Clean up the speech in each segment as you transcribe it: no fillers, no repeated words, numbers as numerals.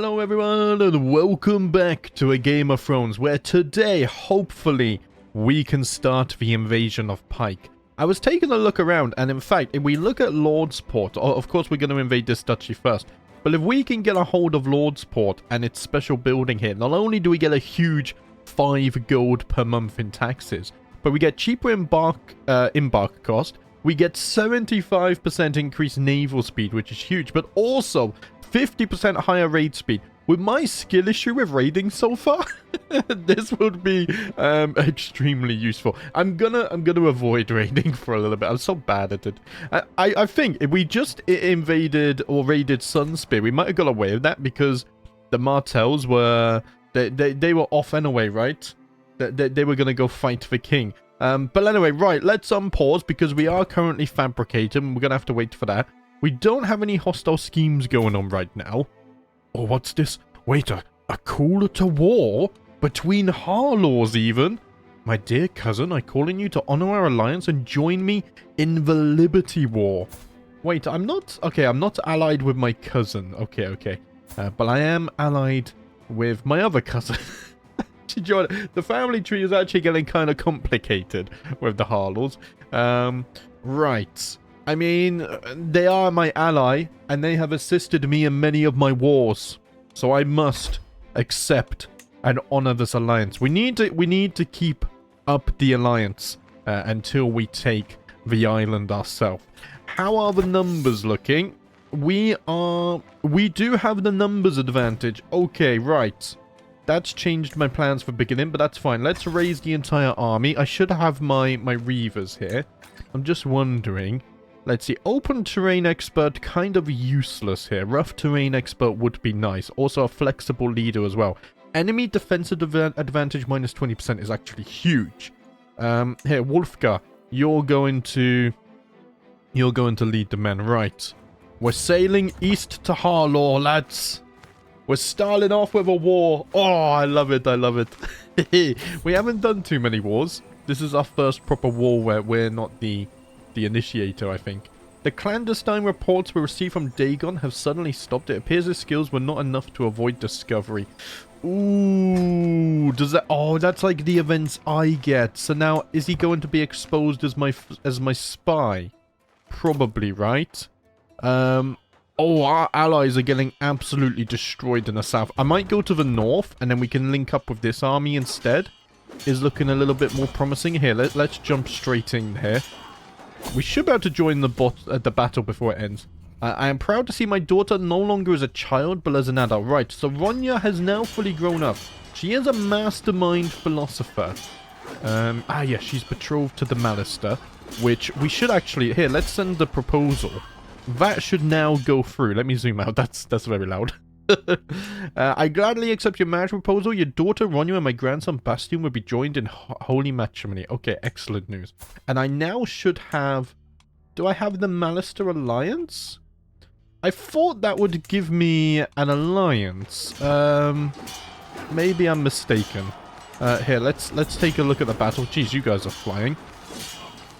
Hello everyone and welcome back to A Game of Thrones, where today, hopefully, we can start the invasion of Pike. I was taking a look around, and in fact, if we look at Lordsport, of course we're going to invade this duchy first, but if we can get a hold of Lordsport and its special building here, not only do we get a huge 5 gold per month in taxes, but we get cheaper embark cost, we get 75% increased naval speed, which is huge, but also 50% higher raid speed. With my skill issue with raiding so far, this would be extremely useful. I'm gonna avoid raiding for a little bit. I'm so bad at it. I think if we just invaded or raided Sunspear, we might have got away with that because the Martells were they were off anyway, right? They were gonna go fight the king. But anyway, right, let's unpause because we are currently fabricating. We're gonna have to wait for that. We don't have any hostile schemes going on right now. Oh, what's this? Wait, a call to war? Between Harlaws even? My dear cousin, I call on you to honor our alliance and join me in the Liberty War. Wait, I'm not allied with my cousin. Okay. But I am allied with my other cousin. The family tree is actually getting kind of complicated with the Harlaws. Right. I mean, they are my ally, and they have assisted me in many of my wars. So I must accept and honor this alliance. We need to keep up the alliance until we take the island ourselves. How are the numbers looking? We do have the numbers advantage. Okay, right. That's changed my plans for beginning, but that's fine. Let's raise the entire army. I should have my reavers here. I'm just wondering. Let's see, open terrain expert, kind of useless here. Rough terrain expert would be nice. Also a flexible leader as well. Enemy defensive advantage minus 20% is actually huge. Here, Wolfgar, you're going to lead the men, right? We're sailing east to Harlaw, lads. We're starting off with a war. Oh, I love it. We haven't done too many wars. This is our first proper war where we're not the initiator, I think. The clandestine reports we received from Dagon have suddenly stopped. It appears his skills were not enough to avoid discovery. Ooh, does that... Oh, that's like the events I get. So now, is he going to be exposed as my spy? Probably, right? Oh, our allies are getting absolutely destroyed in the south. I might go to the north, and then we can link up with this army instead. Is looking a little bit more promising. Here, let's jump straight in here. We should be able to join the battle before it ends. I am proud to see my daughter no longer as a child, but as an adult. Right, so Ronya has now fully grown up. She is a mastermind philosopher. Yeah, she's betrothed to the Malister, which we should actually... Here, let's send the proposal. That should now go through. Let me zoom out. That's very loud. I gladly accept your marriage proposal. Your daughter Ronya and my grandson Bastion will be joined in holy matrimony. Okay, excellent news. And I now should have... Do I have the Malister alliance? I thought that would give me an alliance. Maybe I'm mistaken. Here, let's take a look at the battle. Jeez, you guys are flying.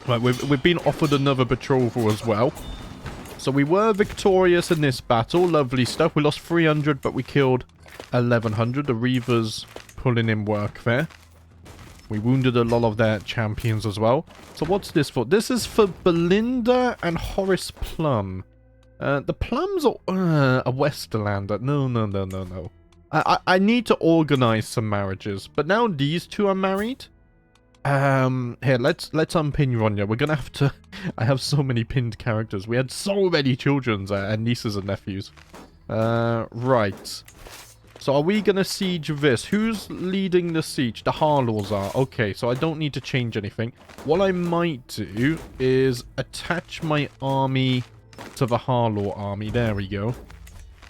Right, we've been offered another betrothal as well. So we were victorious in this battle. Lovely stuff. We lost 300, but we killed 1,100. The Reavers pulling in work there. We wounded a lot of their champions as well. So what's this for? This is for Belinda and Horace Plum. The Plums are a Westerlander. No. I need to organize some marriages. But now these two are married. Here, let's unpin Ronya. We're gonna have to... I have so many pinned characters. We had so many children and nieces and nephews. Right. So are we gonna siege this? Who's leading the siege? The Harlaws are. Okay, so I don't need to change anything. What I might do is attach my army to the Harlaw army. There we go.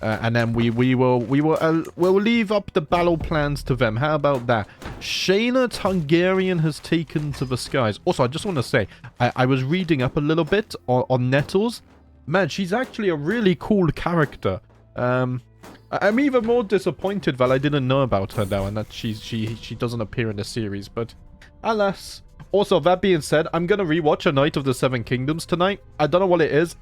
And then we'll leave up the battle plans to them. How about that? Shayna Targaryen has taken to the skies. Also, I just want to say, I was reading up a little bit on Nettles. Man, she's actually a really cool character. I'm even more disappointed that I didn't know about her now, and that she doesn't appear in the series. But alas, Also, that being said, I'm going to rewatch A Knight of the Seven Kingdoms tonight. I don't know what it is.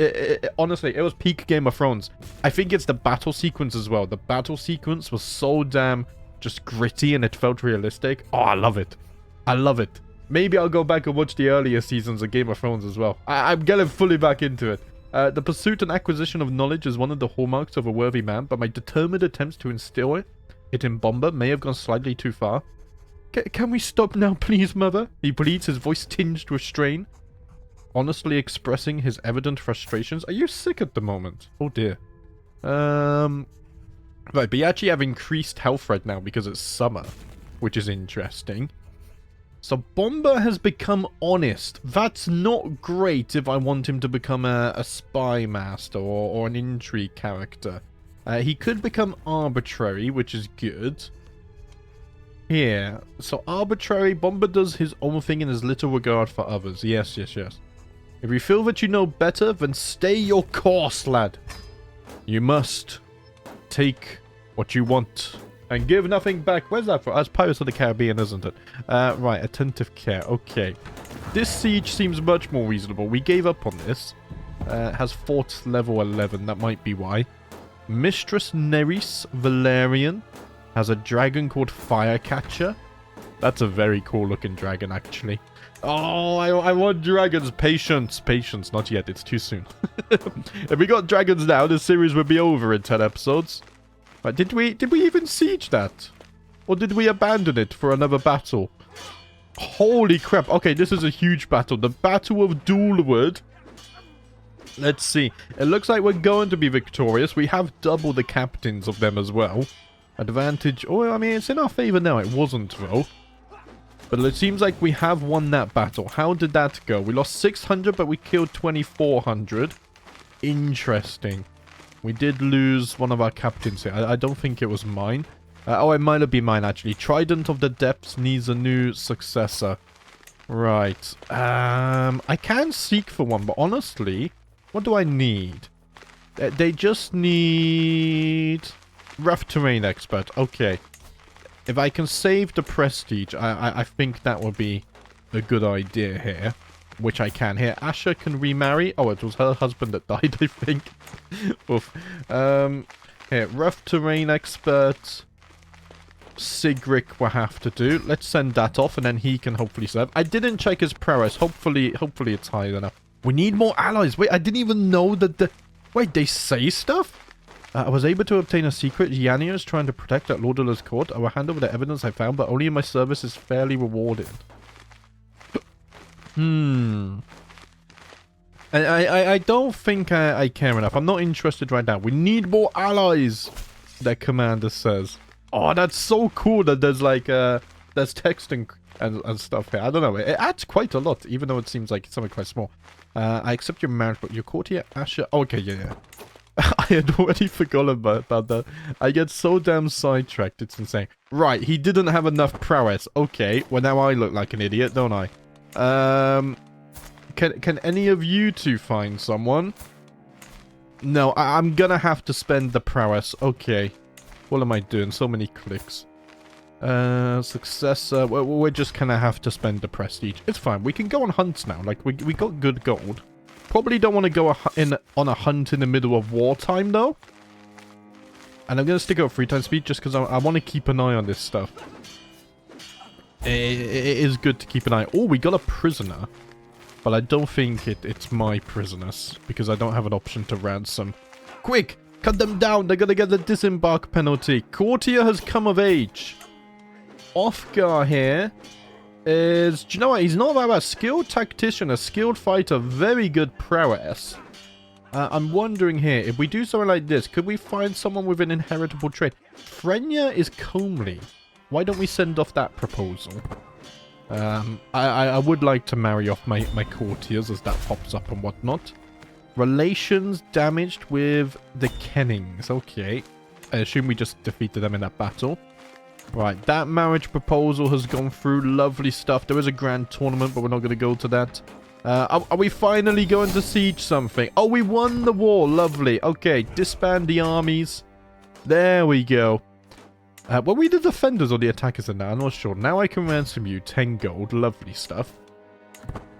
Honestly, it was peak Game of Thrones. I think it's the battle sequence as well. The battle sequence was so damn just gritty and it felt realistic. Oh, I love it. I love it. Maybe I'll go back and watch the earlier seasons of Game of Thrones as well. I'm getting fully back into it. The pursuit and acquisition of knowledge is one of the hallmarks of a worthy man, but my determined attempts to instill it in Bomber may have gone slightly too far. Can we stop now, please, mother? He pleads, his voice tinged with strain, honestly expressing his evident frustrations. Are you sick at the moment? Oh, dear. Right, but you actually have increased health right now because it's summer, which is interesting. So Bomber has become honest. That's not great if I want him to become a spy master or an intrigue character. He could become arbitrary, which is good. Here, so arbitrary, Bomber does his own thing and has little regard for others. Yes, yes, yes. If you feel that you know better, then stay your course, lad. You must take what you want and give nothing back. Where's that from? That's Pirates of the Caribbean, isn't it? Right, attentive care. Okay. This siege seems much more reasonable. We gave up on this. Has fort level 11. That might be why. Mistress Neris Valerian has a dragon called Firecatcher. That's a very cool looking dragon, actually. Oh, I want dragons. Patience. Patience. Not yet. It's too soon. If we got dragons now, this series would be over in 10 episodes. Right, did we even siege that? Or did we abandon it for another battle? Holy crap. Okay, this is a huge battle. The Battle of Dulwood. Let's see. It looks like we're going to be victorious. We have double the captains of them as well. Advantage. Oh, I mean, it's in our favor now. It wasn't, though. But it seems like we have won that battle. How did that go? We lost 600, but we killed 2,400. Interesting. We did lose one of our captains here. I don't think it was mine. Oh, it might have been mine, actually. Trident of the Depths needs a new successor. Right. I can seek for one, but honestly, what do I need? They just need... Rough terrain expert. Okay. If I can save the prestige, I think that would be a good idea here. Which I can. Here, Asher can remarry. Oh, it was her husband that died, I think. Oof. Here, rough terrain expert. Sigric will have to do. Let's send that off, and then he can hopefully serve. I didn't check his prowess. Hopefully it's high enough. We need more allies. Wait, I didn't even know that the... Wait, they say stuff? I was able to obtain a secret. Yania is trying to protect at Lordula's court. I will hand over the evidence I found, but only in my service is fairly rewarded. I don't think I care enough. I'm not interested right now. We need more allies, their commander says. Oh, that's so cool that there's like, there's texting and stuff here. I don't know. It adds quite a lot, even though it seems like it's something quite small. I accept your marriage, but your courtier, Asher... Oh, okay, yeah. I had already forgotten about that. I get so damn sidetracked, it's insane. Right, he didn't have enough prowess. Okay, well now I look like an idiot, don't I? Can any of you two find someone? No, I'm gonna have to spend the prowess. Okay. What am I doing? So many clicks. Successor. We're just gonna have to spend the prestige. It's fine. We can go on hunts now. Like, we got good gold. Probably don't want to go on a hunt in the middle of wartime, though. And I'm going to stick out 3 times speed just because I want to keep an eye on this stuff. It is good to keep an eye. Oh, we got a prisoner. But I don't think it's my prisoners. Because I don't have an option to ransom. Quick! Cut them down! They're going to get the disembark penalty. Courtier has come of age. Othgar here is... Do you know what? He's not about a skilled tactician, a skilled fighter, very good prowess. I'm wondering here, if we do something like this, could we find someone with an inheritable trait? Frenya is comely. Why don't we send off that proposal? I would like to marry off my courtiers as that pops up and whatnot. Relations damaged with the Kennings. Okay. I assume we just defeated them in that battle. Right, that marriage proposal has gone through. Lovely stuff. There is a grand tournament, but we're not going to go to that. Are we finally going to siege something? Oh, we won the war. Lovely. Okay, disband the armies. There we go. Were we the defenders or the attackers in that? I'm not sure. Now I can ransom you 10 gold. Lovely stuff.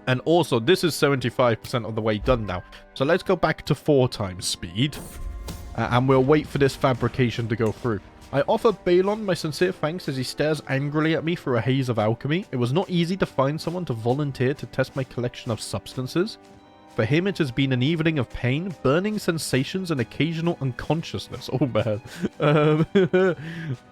And also, this is 75% of the way done now. So let's go back to 4 times speed. And we'll wait for this fabrication to go through. I offer Balon my sincere thanks as he stares angrily at me through a haze of alchemy. It was not easy to find someone to volunteer to test my collection of substances. For him, it has been an evening of pain, burning sensations, and occasional unconsciousness. Oh, man.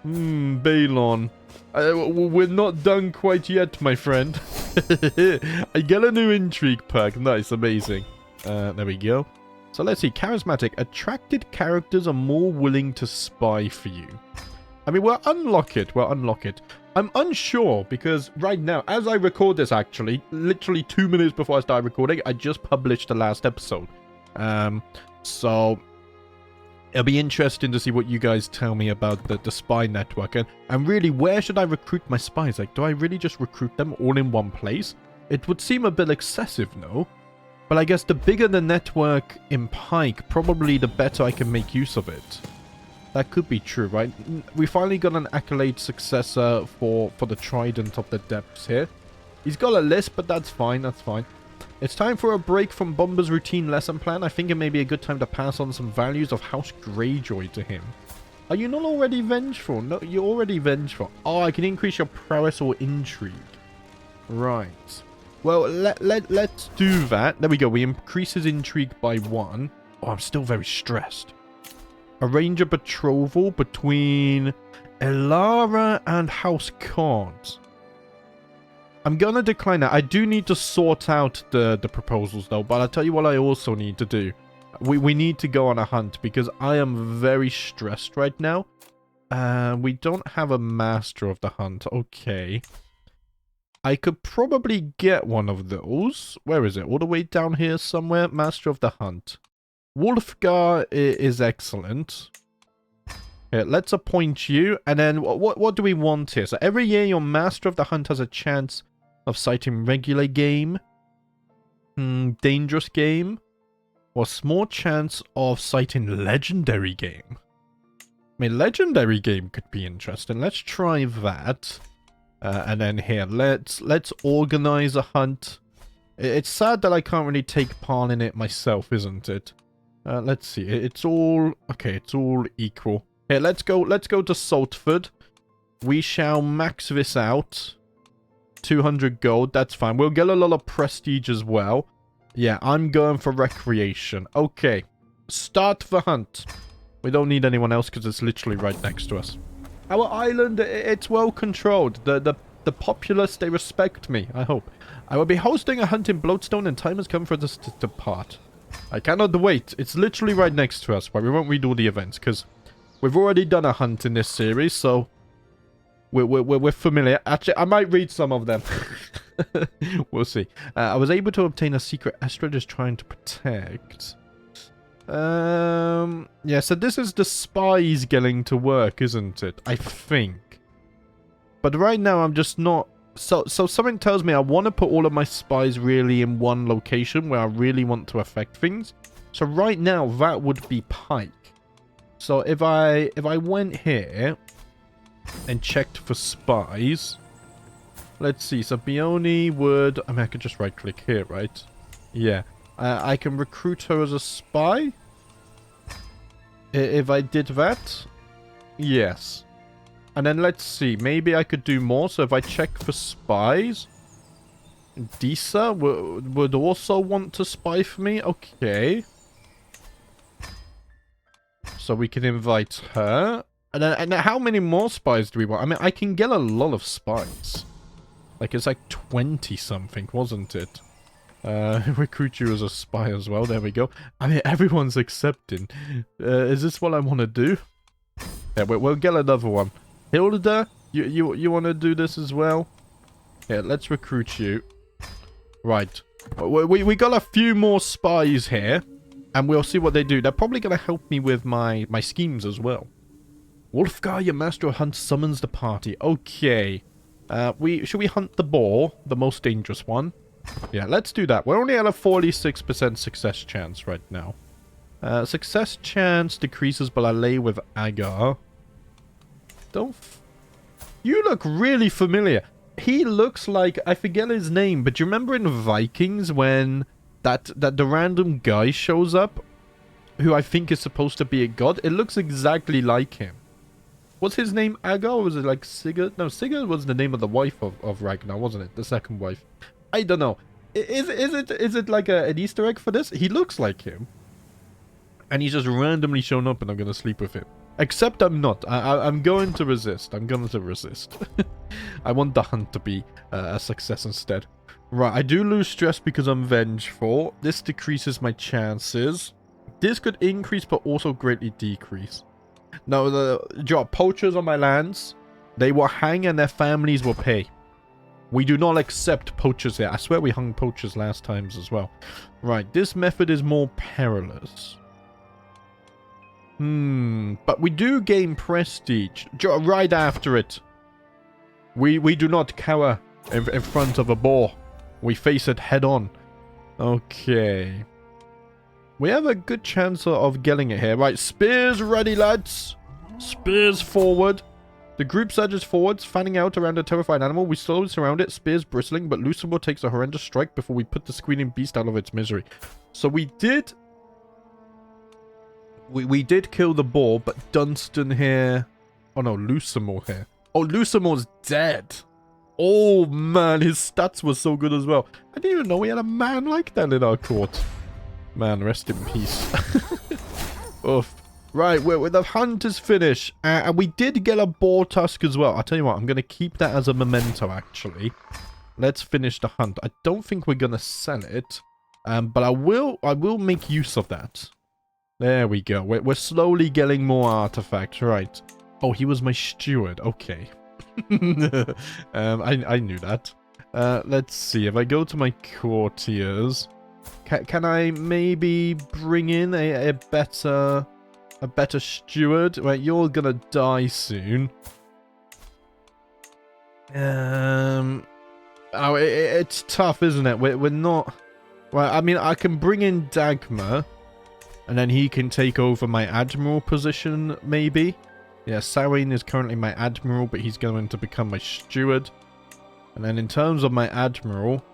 Balon. We're not done quite yet, my friend. I get a new intrigue perk. Nice, amazing. There we go. So let's see. Charismatic. Attracted characters are more willing to spy for you. I mean, we'll unlock it. We'll unlock it. I'm unsure because right now, as I record this actually, literally 2 minutes before I start recording, I just published the last episode. So it'll be interesting to see what you guys tell me about the spy network. And really, where should I recruit my spies? Like, do I really just recruit them all in one place? It would seem a bit excessive, no? But I guess the bigger the network in Pike, probably the better I can make use of it. That could be true, right? We finally got an accolade successor for the Trident of the Depths here. He's got a list, but that's fine, that's fine. It's time for a break from Bomber's routine lesson plan. I think it may be a good time to pass on some values of House Greyjoy to him. Are you not already vengeful? No, you're already vengeful. Oh, I can increase your prowess or intrigue. Right. Well, let's do that. There we go. We increase his intrigue by 1. Oh, I'm still very stressed. Arrange a betrothal between Elara and House Cards. I'm gonna decline that. I do need to sort out the proposals though, but I'll tell you what I also need to do. We need to go on a hunt because I am very stressed right now. We don't have a master of the hunt. Okay. I could probably get one of those. Where is it? All the way down here somewhere? Master of the hunt. Wolfgar is excellent. Here, let's appoint you. And then what do we want here? So every year your Master of the Hunt has a chance of sighting regular game, dangerous game, or small chance of sighting legendary game. I mean, legendary game could be interesting. Let's try that. And then here, let's organize a hunt. It's sad that I can't really take part in it myself, isn't it? Let's see. It's all okay. It's all equal. Here, let's go to Saltford. We shall max this out. 200 gold. That's fine. We'll get a lot of prestige as well. Yeah, I'm going for recreation. Okay. Start the hunt. We don't need anyone else because it's literally right next to us. Our island, it's well controlled. The populace, they respect me, I hope. I will be hosting a hunt in Bloatstone and time has come for us to depart. I cannot wait. It's literally right next to us, but we won't read all the events because we've already done a hunt in this series, so we're familiar. Actually, I might read some of them. We'll see. I was able to obtain a secret Estrid is trying to protect. Yeah, so this is the spies getting to work, isn't it? I think. But right now, I'm just not... So something tells me I want to put all of my spies really in one location where I really want to affect things. So right now, that would be Pike. So if I went here and checked for spies... Let's see, so Bione would... I mean, I could just right-click here, right? Yeah. I can recruit her as a spy? If I did that? Yes. And then let's see, maybe I could do more. So if I check for spies... Disa would also want to spy for me? Okay. So we can invite her. And how many more spies do we want? I mean, I can get a lot of spies. Like, it's like 20-something, wasn't it? Recruit you as a spy as well. There we go. I mean, everyone's accepting. Is this what I want to do? Yeah, we'll get another one. Hilda, you want to do this as well? Yeah, let's recruit you. Right. We got a few more spies here. And we'll see what they do. They're probably going to help me with my schemes as well. Wolfgar, your master of hunt, summons the party. Okay. Should we hunt the boar? The most dangerous one? Yeah, let's do that. We're only at a 46% success chance right now. Success chance decreases, but I lay with Agar. You look really familiar. he looks like, I forget his name, but do you remember in Vikings when the random guy shows up, who I think is supposed to be a god? It looks exactly like him. What's his name? AGOT? Or was it like Sigurd? No, Sigurd was the name of the wife of Ragnar, wasn't it? The second wife. I don't know. Is it like an Easter egg for this? He looks like him. And he's just randomly shown up and I'm going to sleep with him. Except I'm not. I'm going to resist. I'm going to resist. I want the hunt to be a success instead. Right, I do lose stress because I'm vengeful. This decreases my chances. This could increase but also greatly decrease. Now, the poachers on my lands, they will hang and their families will pay. We do not accept poachers here. I swear we hung poachers last times as well. Right, this method is more perilous. But we do gain prestige. Right after it. We do not cower in front of a boar. We face it head on. Okay. We have a good chance of getting it here. Right, spears ready, lads. Spears forward. The group surges forwards, fanning out around a terrified animal. We slowly surround it, spears bristling, but Lucifer takes a horrendous strike before we put the squealing beast out of its misery. So we did... We did kill the boar, but Dunstan here... Oh no, Lucimore here. Oh, Lucimore's dead. Oh man, his stats were so good as well. I didn't even know we had a man like that in our court. Man, rest in peace. Oof. Right, the hunt is finished. And we did get a boar tusk as well. I'll tell you what, I'm going to keep that as a memento, actually. Let's finish the hunt. I don't think we're going to sell it. But I will make use of that. There we go. We're slowly getting more artifacts. Right. Oh, he was my steward. Okay. I knew that. Let's see. If I go to my courtiers... Can I maybe bring in a better steward? Right, you're gonna die soon. Oh, it's tough, isn't it? We're not... Well, I mean, I can bring in Dagmar, and then he can take over my admiral position, maybe. Yeah, Sarin is currently my admiral, but he's going to become my steward. And then in terms of my admiral...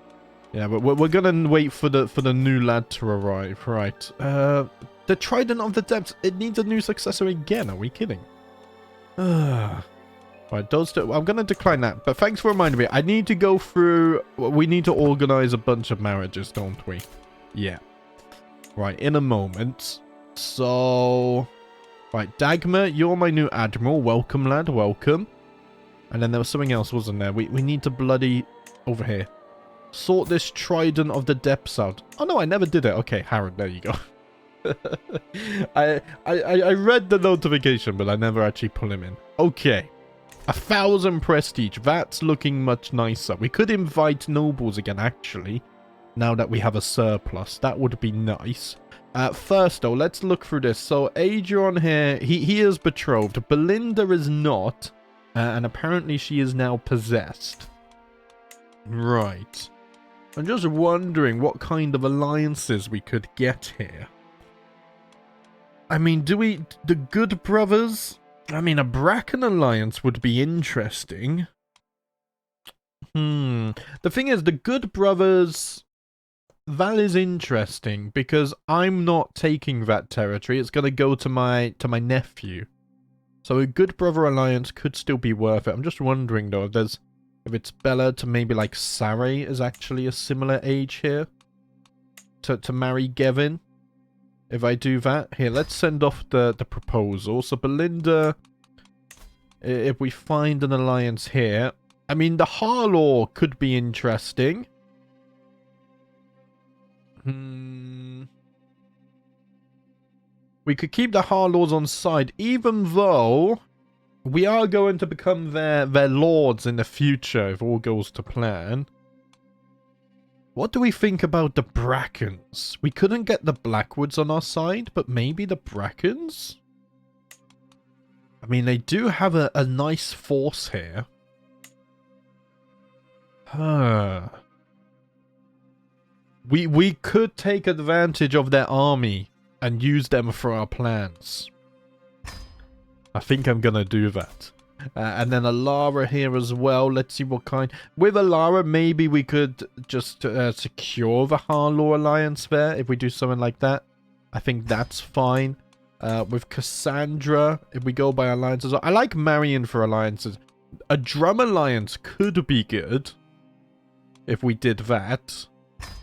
Yeah, but we're gonna wait for the new lad to arrive, right? The Trident of the Depths, it needs a new successor again, are we kidding? Right, those two, I'm gonna decline that, but thanks for reminding me. I need to go through, we need to organize a bunch of marriages, don't we? Yeah. Right, in a moment. So... Right, Dagmar, you're my new admiral. Welcome, lad, welcome. And then there was something else, wasn't there? We need to bloody... Over here. Sort this Trident of the Depths out. Oh no, I never did it. Okay, Harrod, there you go. I read the notification, but I never actually put him in. Okay. 1,000 prestige. That's looking much nicer. We could invite nobles again, actually. Now that we have a surplus. That would be nice. First, though, let's look through this. So, Adrian here, he is betrothed. Belinda is not. And apparently she is now possessed. Right. I'm just wondering what kind of alliances we could get here. I mean, the Good Brothers? I mean, a Bracken alliance would be interesting. The thing is, the Good Brothers... That is interesting, because I'm not taking that territory. It's going to go to my nephew. So a Good Brother alliance could still be worth it. I'm just wondering, though, if it's better to maybe, like, Saray is actually a similar age here. To marry Gavin. If I do that. Here, let's send off the proposal. So, Belinda, if we find an alliance here. I mean, the Harlaw could be interesting. We could keep the Harlaws on side, even though... We are going to become their lords in the future, if all goes to plan. What do we think about the Brackens? We couldn't get the Blackwoods on our side, but maybe the Brackens? I mean, they do have a nice force here. We could take advantage of their army and use them for our plans. I think I'm gonna do that. And then Alara here as well. Let's see what kind. With Alara, maybe we could just secure the Harlaw Alliance there if we do something like that. I think that's fine. With Cassandra, if we go by alliances. I like Marion for alliances. A Drum Alliance could be good if we did that.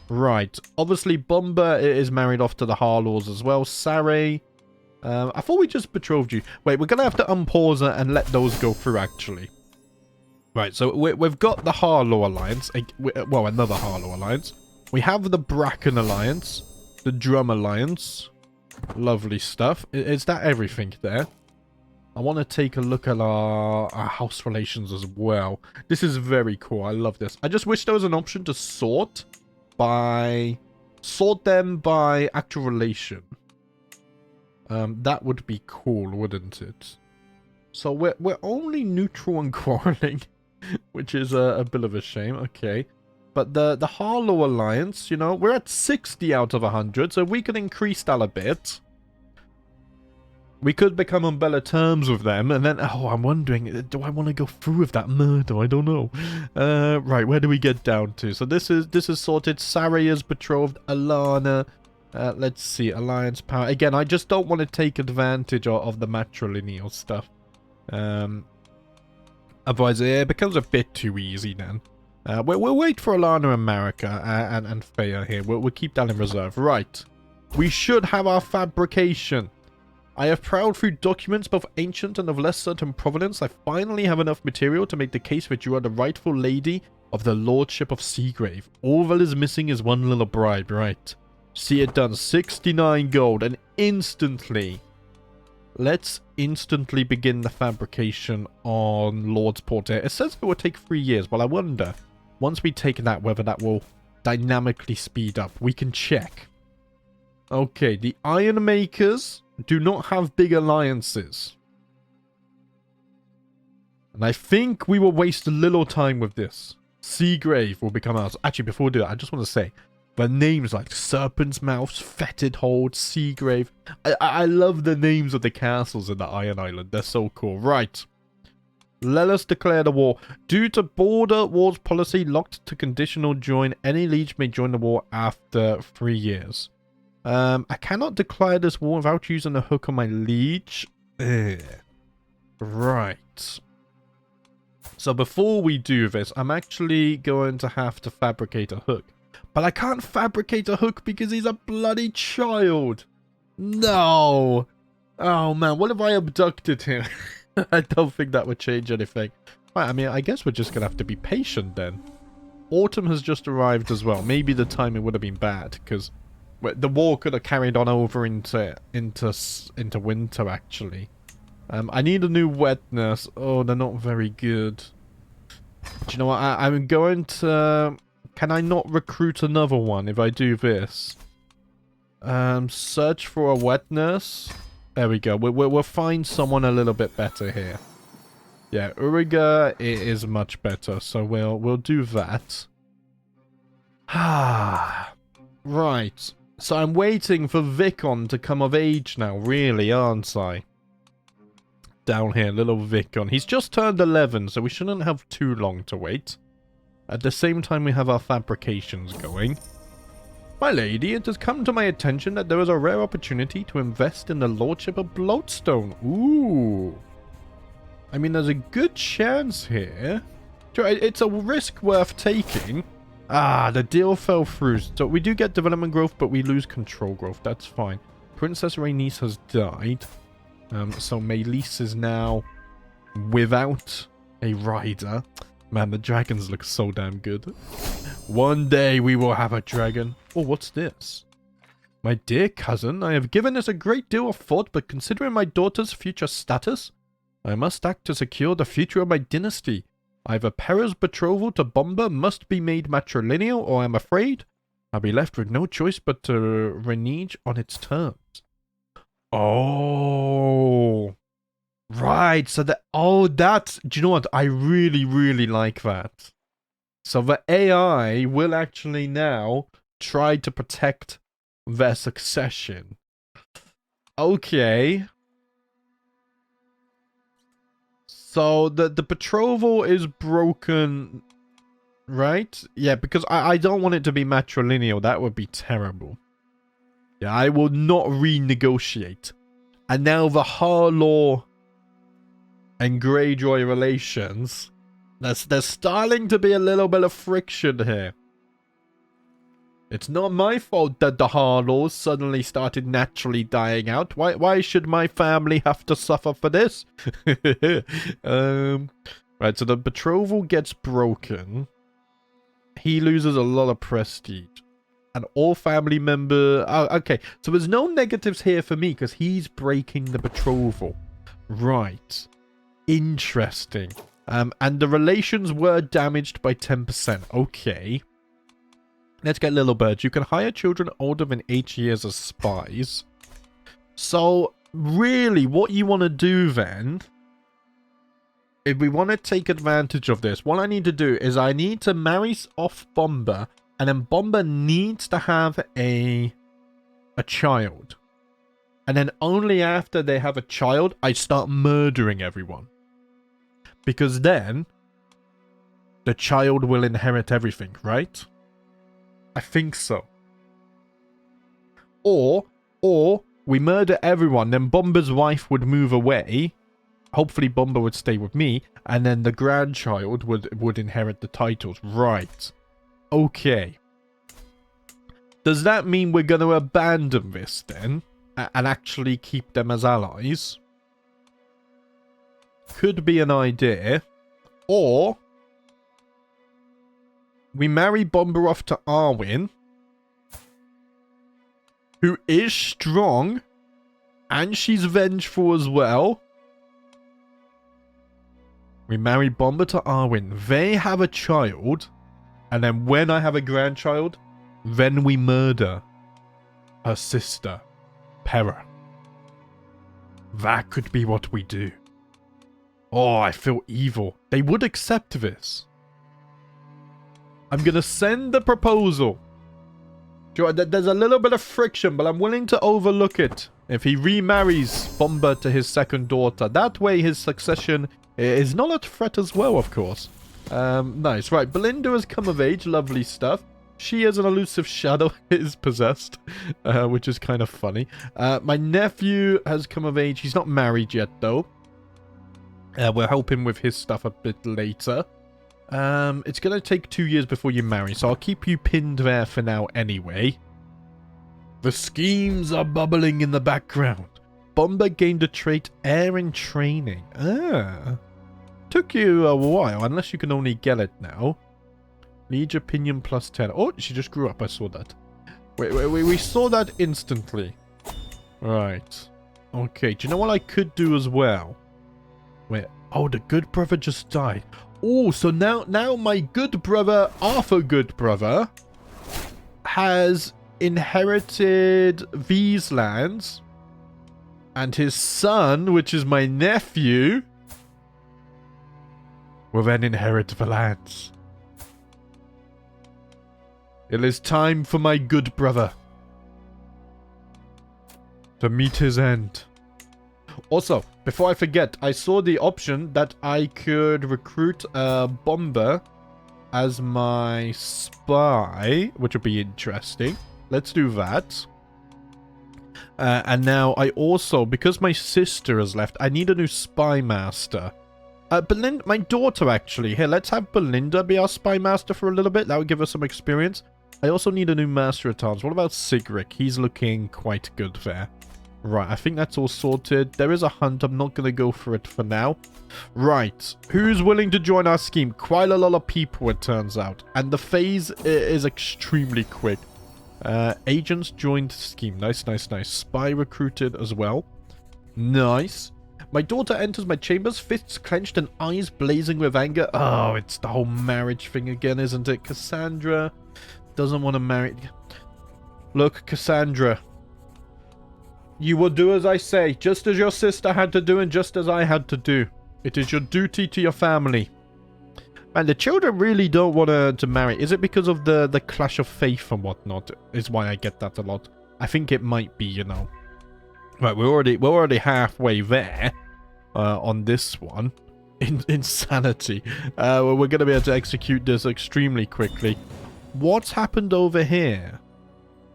Right. Obviously, Bomber is married off to the Harlaws as well. Saray. I thought we just betrothed you. Wait, we're going to have to unpause it and let those go through, actually. Right, so we've got the Harlaw Alliance. Well, another Harlaw Alliance. We have the Bracken Alliance. The Drum Alliance. Lovely stuff. Is that everything there? I want to take a look at our house relations as well. This is very cool. I love this. I just wish there was an option to sort them by actual relation. That would be cool, wouldn't it? So we're only neutral and quarreling, which is a bit of a shame. Okay. But the Harlaw Alliance, you know, we're at 60 out of 100, so if we could increase that a bit, we could become on better terms with them, and then, oh, I'm wondering, do I want to go through with that murder? I don't know. Right, where do we get down to? So this is sorted. Saraya's betrothed. Alana. Let's see, Alliance Power. Again, I just don't want to take advantage of the matrilineal stuff. Otherwise, it becomes a bit too easy then. We'll wait for Alana America and Faya here. We'll keep that in reserve. Right. We should have our fabrication. I have prowled through documents both ancient and of less certain provenance. I finally have enough material to make the case that you are the rightful lady of the Lordship of Seagrave. All that is missing is one little bribe, right? See it done. 69 gold. And instantly, let's instantly begin the fabrication on Lordsport. It says it will take 3 years. Well, I wonder, once we take that, whether that will dynamically speed up. We can check. Okay, the Iron Makers do not have big alliances. And I think we will waste a little time with this. Seagrave will become ours. Actually, before we do that, I just want to say, the names like Serpent's Mouth, Fetid Hold, Seagrave. I love the names of the castles in the Iron Island. They're so cool. Right. Let us declare the war. Due to border wars policy locked to conditional join, any liege may join the war after 3 years. I cannot declare this war without using a hook on my liege. Ugh. Right. So before we do this, I'm actually going to have to fabricate a hook. But I can't fabricate a hook because he's a bloody child. No. Oh man, what if I abducted him? I don't think that would change anything. Right, I mean, I guess we're just going to have to be patient then. Autumn has just arrived as well. Maybe the timing would have been bad because the war could have carried on over into winter, actually. I need a new wetness. Oh, they're not very good. Do you know what? I'm going to... Can I not recruit another one if I do this? Search for a wetness. There we go. We'll find someone a little bit better here. Yeah, Uriga is much better, so we'll do that. Ah, right. So I'm waiting for Vicon to come of age now, really, aren't I? Down here, little Vicon. He's just turned 11, so we shouldn't have too long to wait. At the same time, we have our fabrications going. My lady, it has come to my attention that there is a rare opportunity to invest in the Lordship of Bloatstone. Ooh. I mean, there's a good chance here. It's a risk worth taking. Ah, the deal fell through. So we do get development growth, but we lose control growth. That's fine. Princess Rhaenys has died. So Maelys is now without a rider. Man, the dragons look so damn good. One day we will have a dragon. Oh, what's this? My dear cousin, I have given this a great deal of thought, but considering my daughter's future status, I must act to secure the future of my dynasty. Either Pera's betrothal to Bomber must be made matrilineal, or I'm afraid I'll be left with no choice but to renege on its terms. Oh, right. So that, oh, that's, do you know what? I really, really like that. So the AI will actually now try to protect their succession. Okay. So the betrothal is broken, right? Yeah, because I don't want it to be matrilineal. That would be terrible. Yeah, I will not renegotiate. And now the Harlaw and Greyjoy relations. There's starting to be a little bit of friction here. It's not my fault that the Harlaws suddenly started naturally dying out. Why should my family have to suffer for this? Right, so the betrothal gets broken. He loses a lot of prestige. And all family member... Oh, okay, so there's no negatives here for me because he's breaking the betrothal. Right. Interesting. And the relations were damaged by 10%. Okay. Let's get little birds. You can hire children older than 8 years as spies. So, really, what you want to do then... If we want to take advantage of this, what I need to do is I need to marry off Bomber, and then Bomber needs to have a child. And then only after they have a child, I start murdering everyone. Because then, the child will inherit everything, right? I think so. Or we murder everyone, then Bomber's wife would move away. Hopefully Bomber would stay with me, and then the grandchild would inherit the titles. Right. Okay. Does that mean we're going to abandon this then? And actually keep them as allies? Could be an idea. Or we marry Bomber off to Arwen, who is strong, and she's vengeful as well. We marry Bomber to Arwen. They have a child. And then when I have a grandchild, then we murder her sister, Pera. That could be what we do. Oh, I feel evil. They would accept this. I'm going to send the proposal. There's a little bit of friction, but I'm willing to overlook it. If he remarries Bomber to his second daughter, that way his succession is not a threat as well, of course. Nice. Right, Belinda has come of age. Lovely stuff. She is an elusive shadow. Is possessed, which is kind of funny. My nephew has come of age. He's not married yet, though. We're helping with his stuff a bit later. It's going to take 2 years before you marry, so I'll keep you pinned there for now anyway. The schemes are bubbling in the background. Bomber gained a trait, air in training. Took you a while, unless you can only get it now. Liege opinion plus 10. Oh, she just grew up. I saw that. We saw that instantly. Right. Okay, do you know what I could do as well? Wait. Oh, the good brother just died. Oh, so now my good brother, Arthur good brother, has inherited these lands. And his son, which is my nephew, will then inherit the lands. It is time for my good brother to meet his end. Also, before I forget, I saw the option that I could recruit Bomber as my spy, which would be interesting. Let's do that. And now I also, because my sister has left, I need a new spy master. Belinda, my daughter actually. Here, let's have Belinda be our spy master for a little bit. That would give us some experience. I also need a new master at arms. What about Sigric? He's looking quite good there. Right, I think that's all sorted. There is a hunt. I'm not going to go for it for now. Right, who's willing to join our scheme? Quite a lot of people, it turns out. And the phase is extremely quick. Agents joined scheme. Nice, nice, nice. Spy recruited as well. Nice. My daughter enters my chambers, fists clenched and eyes blazing with anger. Oh, it's the whole marriage thing again, isn't it? Cassandra doesn't want to marry. Look, Cassandra. You will do as I say, just as your sister had to do and just as I had to do. It is your duty to your family. And the children really don't want to marry. Is it because of the clash of faith and whatnot? Is why I get that a lot. I think it might be, you know. Right, we're already halfway there on this one. Insanity. Well, we're going to be able to execute this extremely quickly. What's happened over here?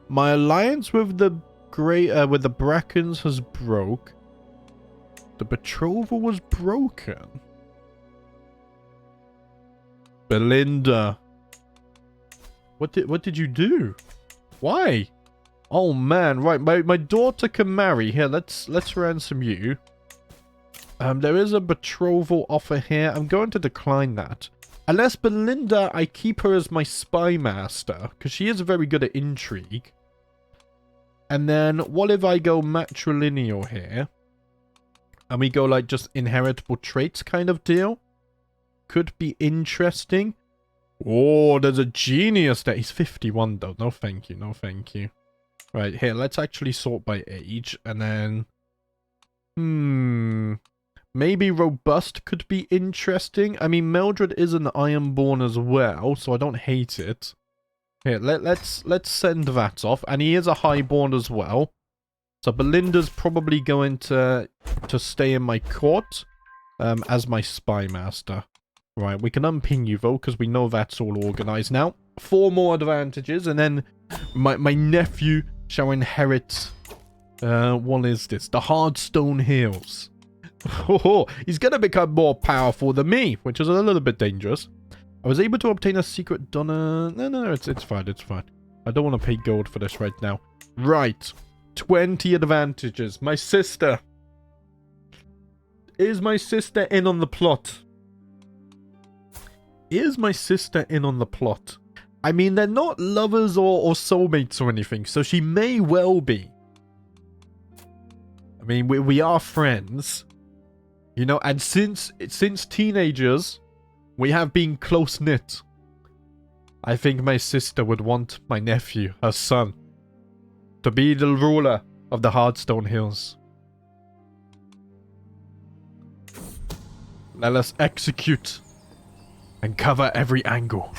My alliance with the Brackens has broke. The betrothal was broken. Belinda. What did you do? Why? Oh man, right. My daughter can marry. Here, let's ransom you. There is a betrothal offer here. I'm going to decline that. Unless Belinda, I keep her as my spy master, because she is very good at intrigue. And then, what if I go matrilineal here? And we go like just inheritable traits kind of deal? Could be interesting. Oh, there's a genius there. He's 51 though. No thank you, no thank you. Right, here, let's actually sort by age. And then... maybe robust could be interesting. I mean, Mildred is an Ironborn as well, so I don't hate it. Here, let's send that off. And he is a Highborn as well. So Belinda's probably going to stay in my court as my spy master. Right, we can unpin you though, because we know that's all organized now. 4 more advantages, and then my nephew shall inherit... what is this? The Hardstone Hills. Oh, he's going to become more powerful than me, which is a little bit dangerous. I was able to obtain a secret donor... No, it's fine, it's fine. I don't want to pay gold for this right now. Right. 20 advantages. My sister. Is my sister in on the plot? Is my sister in on the plot? I mean, they're not lovers or soulmates or anything, so she may well be. I mean, we are friends. You know, and since teenagers, we have been close-knit. I think my sister would want my nephew, her son, to be the ruler of the Hardstone Hills. Let us execute and cover every angle.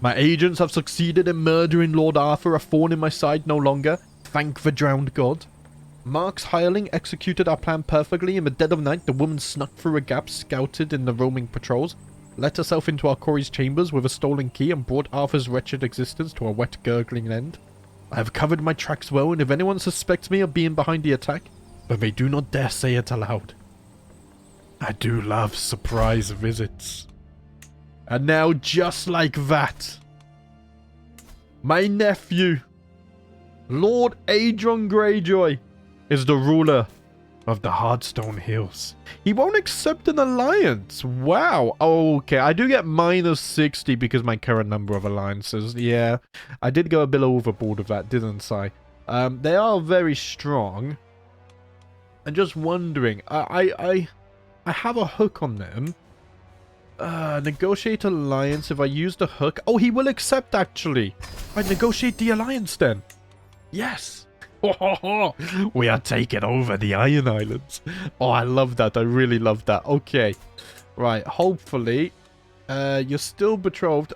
My agents have succeeded in murdering Lord Arthur, a thorn in my side no longer. Thank the drowned god. Mark's hireling executed our plan perfectly. In the dead of night, the woman snuck through a gap scouted in the roaming patrols, let herself into our Corey's chambers with a stolen key, and brought Arthur's wretched existence to a wet, gurgling end. I have covered my tracks well, and if anyone suspects me of being behind the attack, but they do not dare say it aloud. I do love surprise visits. And now, just like that, my nephew, Lord Adron Greyjoy, is the ruler of the Hardstone Hills. He won't accept an alliance. Wow. Okay, I do get minus 60 because my current number of alliances. Yeah, I did go a bit overboard with that, didn't I? They are very strong. I'm just wondering. I have a hook on them. Negotiate alliance if I use the hook. Oh, he will accept, actually. I negotiate the alliance then. Yes. We are taking over the Iron Islands. Oh, I love that. I really love that. Okay. Right. Hopefully, you're still betrothed.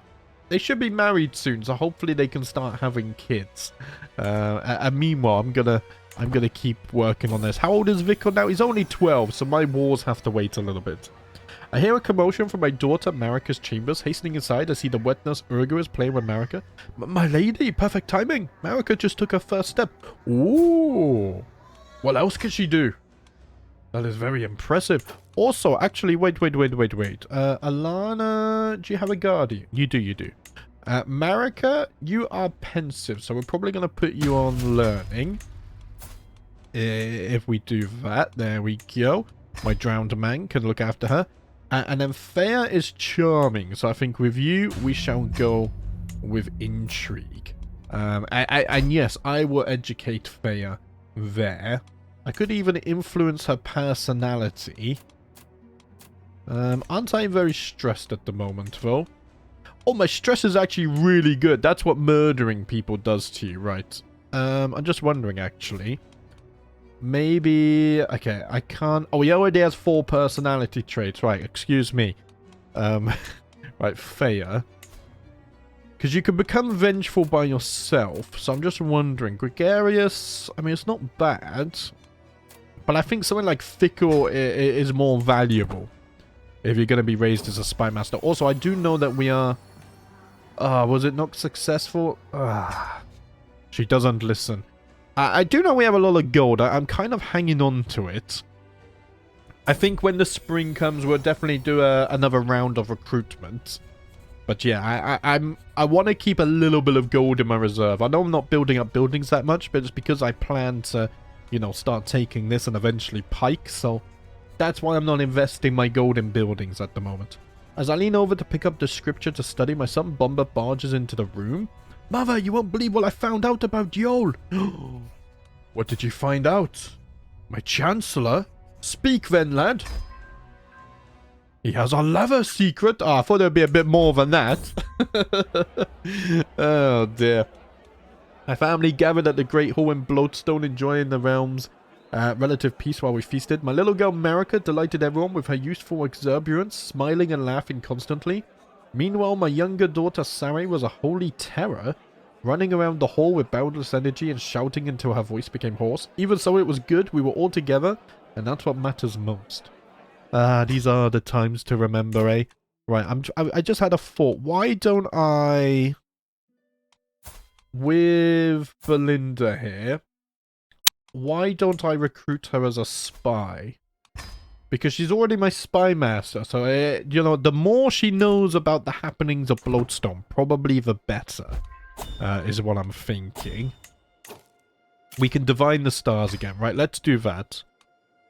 They should be married soon, so hopefully they can start having kids. And meanwhile, I'm gonna keep working on this. How old is Vico now? He's only 12, so my wars have to wait a little bit. I hear a commotion from my daughter Marika's chambers. Hastening inside, I see the wet nurse Urgo is playing with Marika. My lady, perfect timing. Marika just took her first step. Ooh. What else can she do? That is very impressive. Also, actually, wait. Alana, do you have a guardian? You do. Marika, you are pensive, so we're probably going to put you on learning. If we do that, there we go. My drowned man can look after her. And then Thea is charming, so I think with you, we shall go with intrigue. And yes, I will educate Thea there. I could even influence her personality. Aren't I very stressed at the moment, though? Oh, my stress is actually really good. That's what murdering people does to you, right? I'm just wondering, actually. Maybe... Okay, I can't... Oh, he already has 4 personality traits. Right, excuse me. Right, Thea. Because you can become vengeful by yourself. So I'm just wondering. Gregarious... I mean, it's not bad. But I think something like Fickle is more valuable if you're going to be raised as a spy master. Also, I do know that we are... was it not successful? She doesn't listen. I do know we have a lot of gold. I'm kind of hanging on to it. I think when the spring comes, we'll definitely do another round of recruitment. But yeah, I want to keep a little bit of gold in my reserve. I know I'm not building up buildings that much, but it's because I plan to, you know, start taking this and eventually Pike. So that's why I'm not investing my gold in buildings at the moment. As I lean over to pick up the scripture to study, my son Bomber barges into the room. Mother, you won't believe what I found out about Yol. What did you find out? My Chancellor? Speak then, lad. He has a lover secret. I thought there'd be a bit more than that. Oh, dear. My family gathered at the Great Hall in Bloodstone, enjoying the realm's relative peace while we feasted. My little girl, Marika, delighted everyone with her youthful exuberance, smiling and laughing constantly. Meanwhile, my younger daughter, Sarai, was a holy terror, running around the hall with boundless energy and shouting until her voice became hoarse. Even so, it was good. We were all together, and that's what matters most. These are the times to remember, eh? Right, I just had a thought. Why don't I... With Belinda here, why don't I recruit her as a spy? Because she's already my spy master, so, you know, the more she knows about the happenings of Bloodstone, probably the better, is what I'm thinking. We can divine the stars again, right? Let's do that.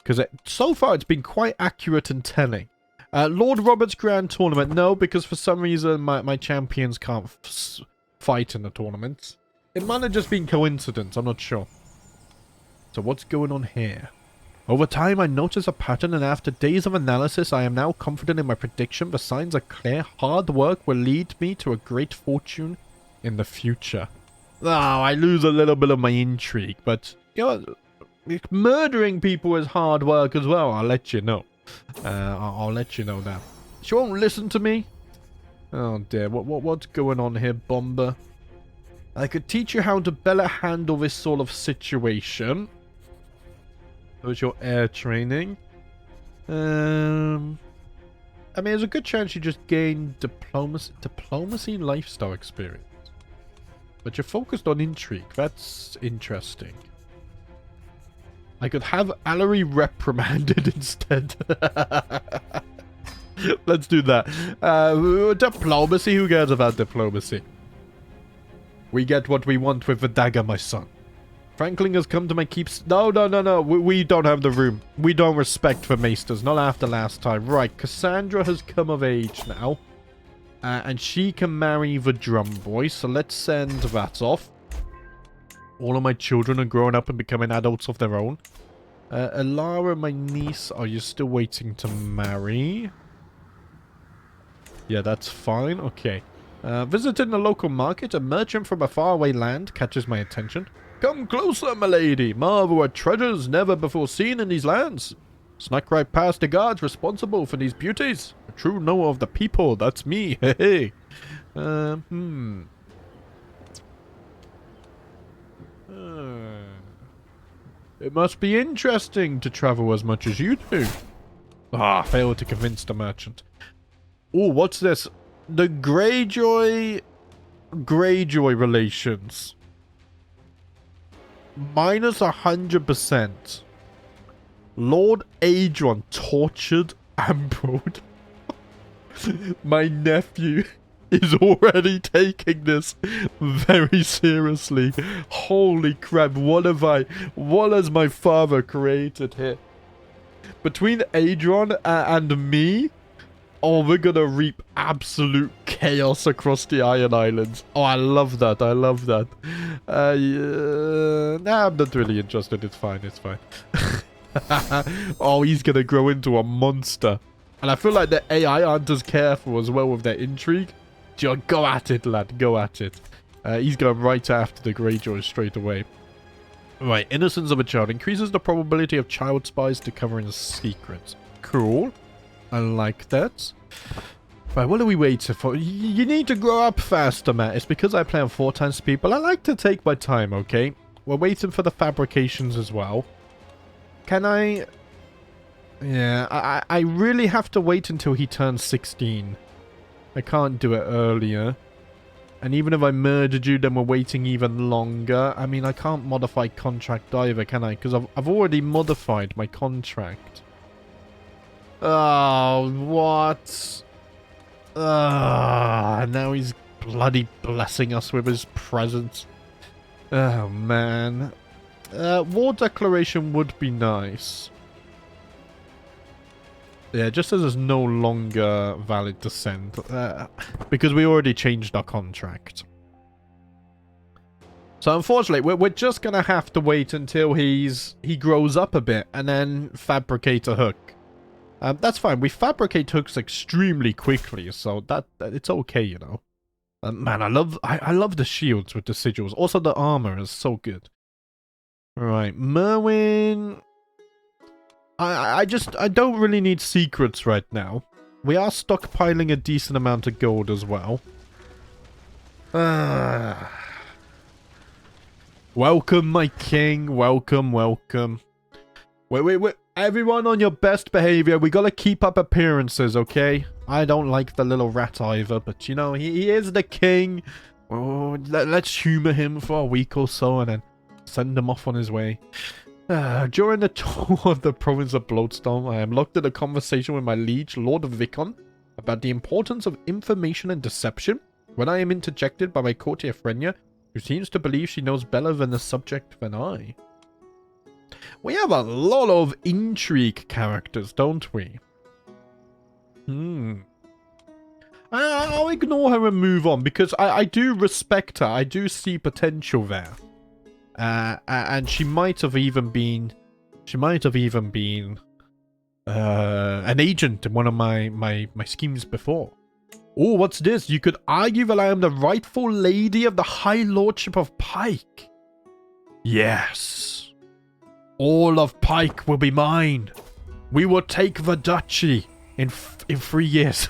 Because so far it's been quite accurate and telling. Lord Robert's Grand Tournament. No, because for some reason my champions can't fight in the tournaments. It might have just been coincidence. I'm not sure. So what's going on here? Over time I noticed a pattern, and after days of analysis I am now confident in my prediction. The signs are clear. Hard work will lead me to a great fortune in the future. Oh, I lose a little bit of my intrigue. But, you know... Murdering people is hard work as well, I'll let you know. I'll let you know that. She won't listen to me? Oh dear, what's going on here, Bomber? I could teach you how to better handle this sort of situation. There's your air training. I mean, there's a good chance you just gain diplomacy and lifestyle experience. But you're focused on intrigue, that's interesting. I could have Allery reprimanded instead. Let's do that. Diplomacy? Who cares about diplomacy? We get what we want with the dagger, my son. Franklin has come to my keeps... No. We don't have the room. We don't respect the maesters. Not after last time. Right, Cassandra has come of age now. And she can marry the drum boy. So let's send that off. All of my children are growing up and becoming adults of their own. Alara, my niece, are you still waiting to marry? Yeah, that's fine. Okay. Visiting the local market, a merchant from a faraway land catches my attention. Come closer, my lady. Marvel at treasures never before seen in these lands. Snuck right past the guards responsible for these beauties. A true knower of the people, that's me. Hey. It must be interesting to travel as much as you do. Failed to convince the merchant. Oh, what's this? The Greyjoy relations. Minus 100%. Lord Adron tortured Ambrose. My nephew is already taking this very seriously. Holy crap, what has my father created here? Between Adron and me, oh, we're gonna reap absolute chaos across the Iron Islands. Oh, I love that, Nah, I'm not really interested, it's fine. Oh, he's gonna grow into a monster. And I feel like the AI aren't as careful as well with their intrigue. Go at it, lad. Go at it. He's going right after the Greyjoys straight away. Right, innocence of a child increases the probability of child spies discovering secrets. Cool. I like that. Right, what are we waiting for? You need to grow up faster, Matt. It's because I play on 4 times speed, but I like to take my time, okay? We're waiting for the fabrications as well. Can I... Yeah, I really have to wait until he turns 16. I can't do it earlier. And even if I murdered you, then we're waiting even longer. I mean, I can't modify contract either, can I? Because I've already modified my contract. Oh, what? Now he's bloody blessing us with his presence. Oh, man. War declaration would be nice. Yeah, just as it's no longer valid to send. Because we already changed our contract. So unfortunately, we're just going to have to wait until he grows up a bit and then fabricate a hook. That's fine. We fabricate hooks extremely quickly, so that it's okay, you know. Man, I love the shields with the sigils. Also, the armor is so good. Right, Merwin... I don't really need secrets right now. We are stockpiling a decent amount of gold as well. Welcome, my king. Welcome, welcome. Wait. Everyone on your best behavior. We gotta keep up appearances, okay? I don't like the little rat either, but you know, he is the king. Oh, let's humor him for a week or so and then send him off on his way. During the tour of the province of Bloodstone, I am locked in a conversation with my liege, Lord Vicon, about the importance of information and deception, when I am interjected by my courtier Frenya, who seems to believe she knows better than the subject than I. We have a lot of intrigue characters, don't we? I'll ignore her and move on, because I do respect her. I do see potential there. And she might have even been an agent in one of my schemes before. Oh, what's this? You could argue that I am the rightful lady of the High Lordship of Pike. Yes. All of Pike will be mine. We will take the duchy in 3 years.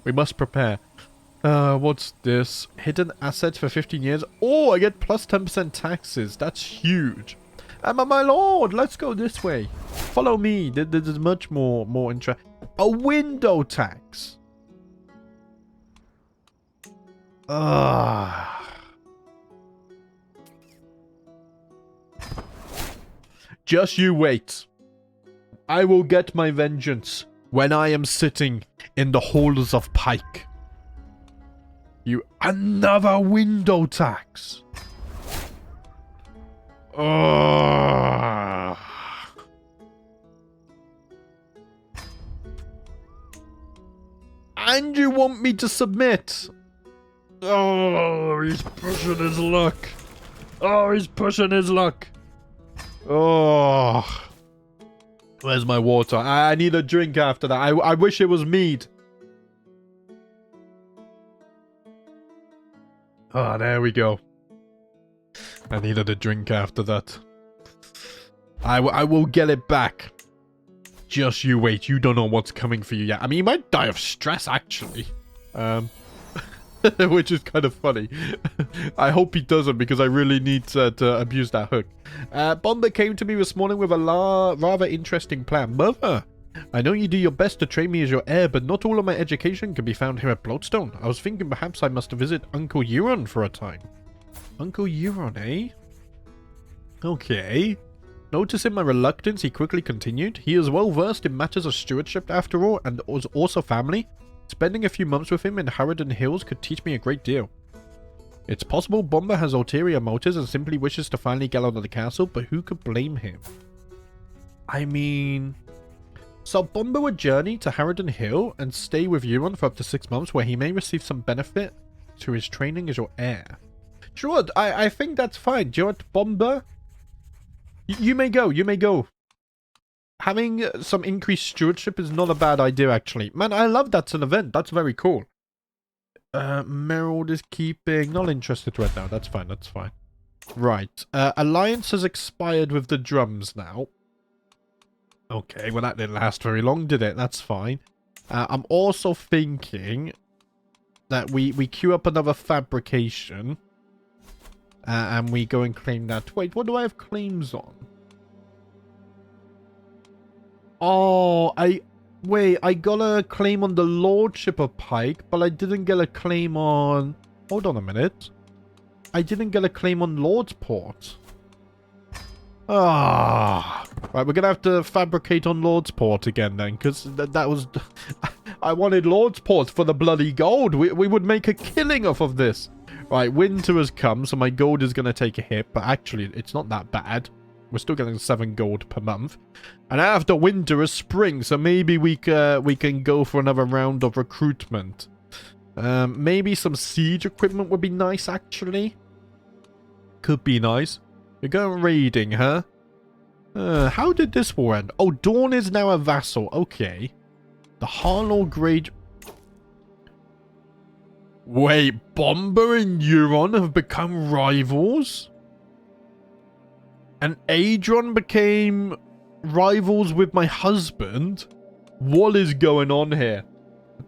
We must prepare. What's this? Hidden assets for 15 years. Oh, I get plus 10% taxes. That's huge. My lord, let's go this way. Follow me. There's much more interest. A window tax. Just you wait. I will get my vengeance when I am sitting in the halls of Pike. You another window tax. And you want me to submit? Oh, he's pushing his luck. Oh, he's pushing his luck. Oh. Where's my water? I need a drink after that. I wish it was mead. Ah, there we go. I needed a drink after that. I will get it back. Just you wait. You don't know what's coming for you yet. I mean, you might die of stress, actually. Which is kind of funny. I hope he doesn't, because I really need to abuse that hook. Bomber came to me this morning with a rather interesting plan. Mother, I know you do your best to train me as your heir, but not all of my education can be found here at Bloodstone. I was thinking perhaps I must visit Uncle Euron for a time. Uncle Euron, eh? Okay. Noticing my reluctance, he quickly continued. He is well versed in matters of stewardship after all, and was also family. Spending a few months with him in Harridan Hills could teach me a great deal. It's possible Bomber has ulterior motives and simply wishes to finally get out of the castle, but who could blame him? I mean... So Bomber would journey to Harridan Hill and stay with Euron for up to 6 months, where he may receive some benefit to his training as your heir. Sure, I think that's fine. Do you know what, Bomber? You may go, you may go. Having some increased stewardship is not a bad idea, actually. Man, I love that's an event. That's very cool. Merald is keeping... Not interested right now. That's fine, that's fine. Right. Alliance has expired with the drums now. Okay, well that didn't last very long, did it? That's fine. I'm also thinking that we queue up another fabrication. And we go and claim that. Wait, what do I have claims on? Oh, wait, I got a claim on the Lordship of Pike, but I didn't get a claim on... Hold on a minute. I didn't get a claim on Lordsport. Ah. Right, we're going to have to fabricate on Lordsport again then, because that was... I wanted Lordsport for the bloody gold. We would make a killing off of this. Right, winter has come, so my gold is going to take a hit, but actually, it's not that bad. We're still getting 7 gold per month. And after winter is spring, so maybe we can go for another round of recruitment. Maybe some siege equipment would be nice, actually. Could be nice. You're going raiding, huh? How did this war end? Oh, Dawn is now a vassal. Okay. The Harlow Grade... Wait, Bomber and Euron have become rivals? And Adron became rivals with my husband? What is going on here?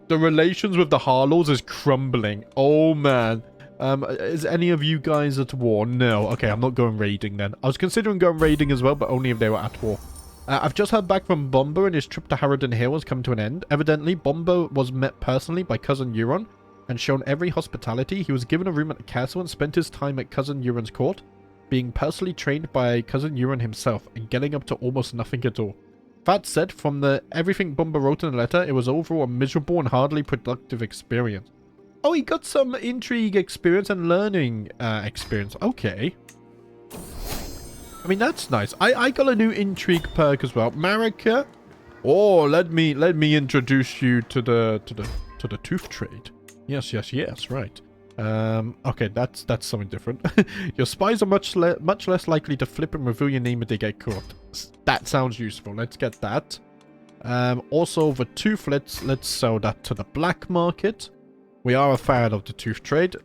The relations with the Harlows is crumbling. Oh, man. Is any of you guys at war? No. Okay, I'm not going raiding then. I was considering going raiding as well, but only if they were at war. I've just heard back from Bomber and his trip to Harrodin Hill has come to an end. Evidently, Bomber was met personally by Cousin Euron and shown every hospitality. He was given a room at the castle and spent his time at Cousin Euron's court, being personally trained by Cousin Euron himself and getting up to almost nothing at all. That said, from everything Bomber wrote in the letter, it was overall a miserable and hardly productive experience. Oh, he got some intrigue experience and learning experience. Okay. I mean, that's nice. I got a new intrigue perk as well. Marika. Oh, let me introduce you to the tooth trade. Yes, right. Okay, that's something different. Your spies are much less likely to flip and reveal your name if they get caught. That sounds useful. Let's get that. Also, the tooth, let's sell that to the black market. We are a fan of the tooth trade.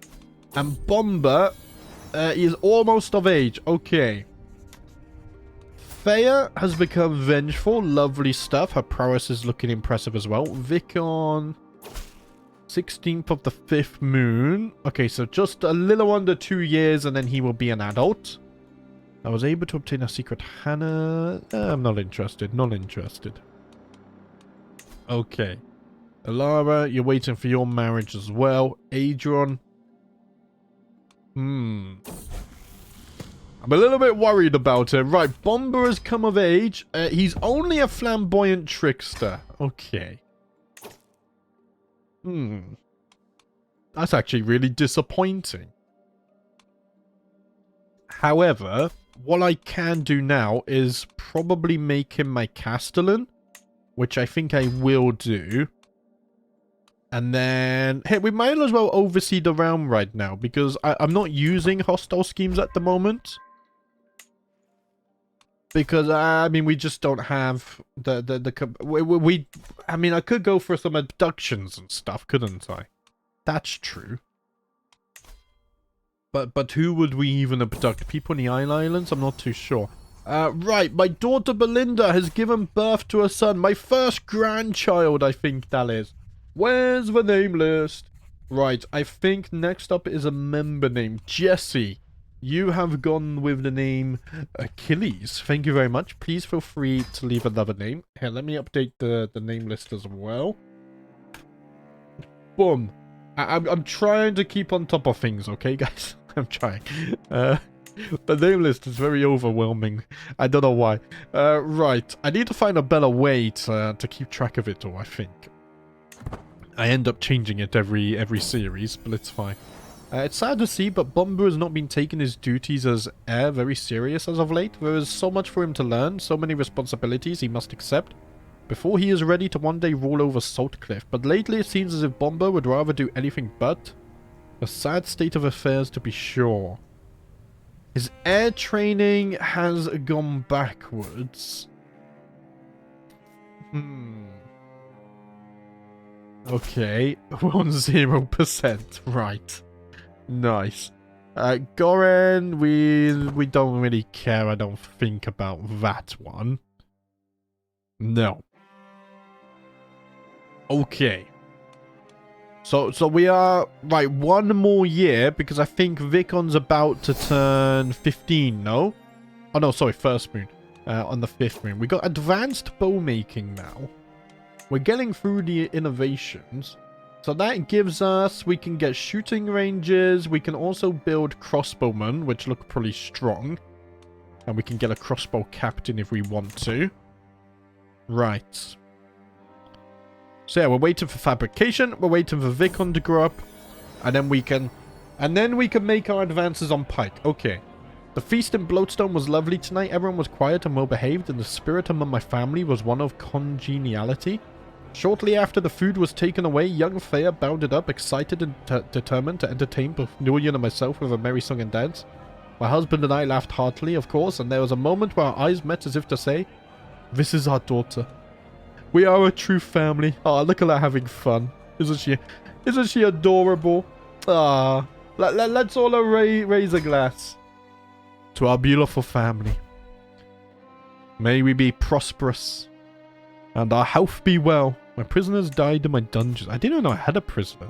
And Bomber is almost of age. Okay. Thea has become vengeful. Lovely stuff. Her prowess is looking impressive as well. Vicon... 16th of the 5th moon. Okay, so just a little under 2 years and then he will be an adult. I was able to obtain a secret Hannah. I'm not interested. Not interested. Okay. Alara, you're waiting for your marriage as well. Adron. I'm a little bit worried about him. Right, Bomber has come of age. He's only a flamboyant trickster. Okay. That's actually really disappointing. However, what I can do now is probably make him my Castellan, which I think I will do. And then, hey, we might as well oversee the realm right now, because I'm not using hostile schemes at the moment. Because, I mean, we just don't have I mean, I could go for some abductions and stuff, couldn't I? That's true. But who would we even abduct? People in the Islands? I'm not too sure. Right, my daughter Belinda has given birth to a son. My first grandchild, I think that is. Where's the name list? Right, I think next up is a member named Jesse. You have gone with the name Achilles. Thank you very much. Please feel free to leave another name. Here, let me update the name list as well. Boom. I'm trying to keep on top of things, okay, guys? I'm trying. The name list is very overwhelming. I don't know why. Right. I need to find a better way to keep track of it all, I think. I end up changing it every series, but it's fine. It's sad to see, but Bomber has not been taking his duties as heir very serious as of late. There is so much for him to learn, so many responsibilities he must accept before he is ready to one day rule over Saltcliff. But lately it seems as if Bomber would rather do anything but. A sad state of affairs to be sure. His air training has gone backwards. Okay, we're on 0%, right. Nice. Goren, we don't really care, I don't think, about that one. No. Okay. So we are, right, one more year, because I think Vicon's about to turn 15, no? Oh no, sorry, first moon. on the 5th room. We got advanced bow making now. We're getting through the innovations. So that gives us, we can get shooting ranges. We can also build crossbowmen, which look pretty strong. And we can get a crossbow captain if we want to. Right. So yeah, we're waiting for fabrication. We're waiting for Vicon to grow up. And then we can make our advances on Pike. Okay. The feast in Bloatstone was lovely tonight. Everyone was quiet and well behaved, and the spirit among my family was one of congeniality. Shortly after the food was taken away, young Thea bounded up, excited and determined to entertain both Nuyen and myself with a merry song and dance. My husband and I laughed heartily, of course, and there was a moment where our eyes met as if to say, "This is our daughter. We are a true family." Ah, look at her having fun. Isn't she adorable? Ah, let's all raise a glass to our beautiful family. May we be prosperous and our health be well. My prisoners died in my dungeons. I didn't even know I had a prisoner.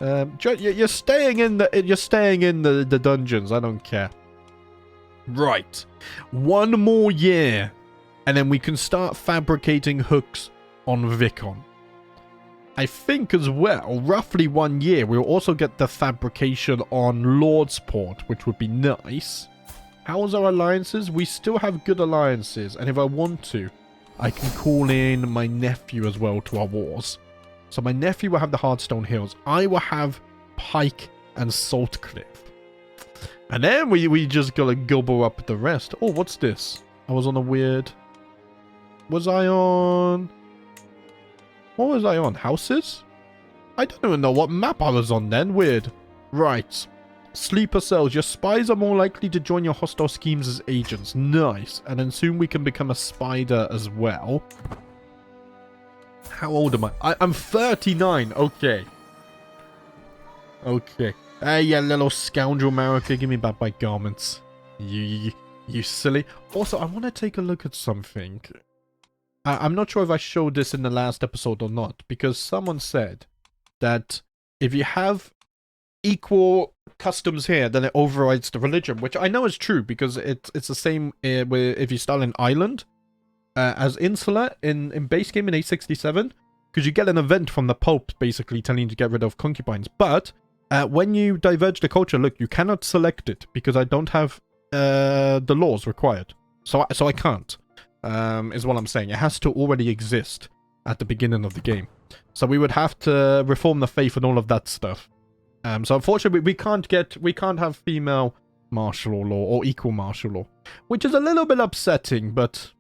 You're staying in the dungeons. I don't care. Right, 1 more year, and then we can start fabricating hooks on Vicon. I think as well, roughly 1 year, we'll also get the fabrication on Lordsport, which would be nice. How's our alliances? We still have good alliances, and if I want to, I can call in my nephew as well to our wars. So my nephew will have the Hardstone Hills. I will have Pike and Saltcliff. And then we just gotta gobble up the rest. Oh, what's this? I was on a weird... Was I on... What was I on? Houses? I don't even know what map I was on then. Weird. Right. Sleeper cells. Your spies are more likely to join your hostile schemes as agents. Nice. And then soon we can become a spider as well. How old am I? I'm 39. Okay. Okay. Hey, you little scoundrel, Marika. Give me back my garments. You silly. Also, I want to take a look at something. I'm not sure if I showed this in the last episode or not, because someone said that if you have equal customs here, then it overrides the religion, which I know is true, because it's the same if you start an island as Insular in base game in 867, because you get an event from the Pope basically telling you to get rid of concubines. But when you diverge the culture, look, you cannot select it, because I don't have the laws required. So I can't. Is what I'm saying. It has to already exist at the beginning of the game. So we would have to reform the faith and all of that stuff. So unfortunately, we can't have female martial law or equal martial law, which is a little bit upsetting, but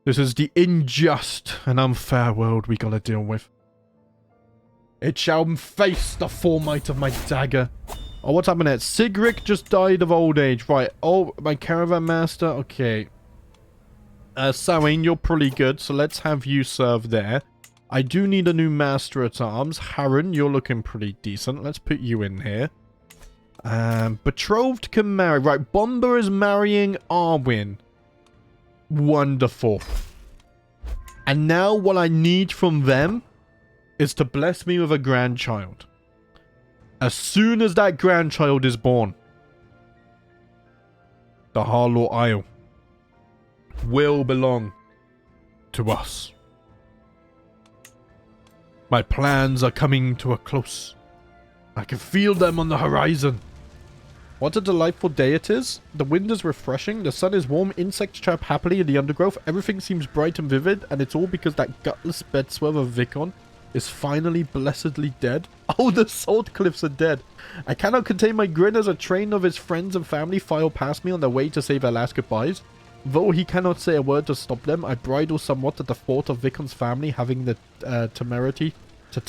this is the unjust and unfair world we gotta deal with. It shall face the full might of my dagger. Oh, what's happening here? Sigric just died of old age. Right. Oh, my caravan master. Okay. Sawain, you're pretty good, so let's have you serve there. I do need a new master at arms. Harren, you're looking pretty decent. Let's put you in here. Betrothed can marry. Right, Bomber is marrying Arwen. Wonderful. And now what I need from them is to bless me with a grandchild. As soon as that grandchild is born, the Harlaw Isle will belong to us. My plans are coming to a close. I can feel them on the horizon. What a delightful day it is. The wind is refreshing, the sun is warm, insects chirp happily in the undergrowth, everything seems bright and vivid, and it's all because that gutless bedswerve of Vicon is finally blessedly dead. Oh, the Salt Cliffs are dead. I cannot contain my grin as a train of his friends and family file past me on their way to say their last goodbyes. Though he cannot say a word to stop them, I bridle somewhat at the thought of Vicon's family having the temerity to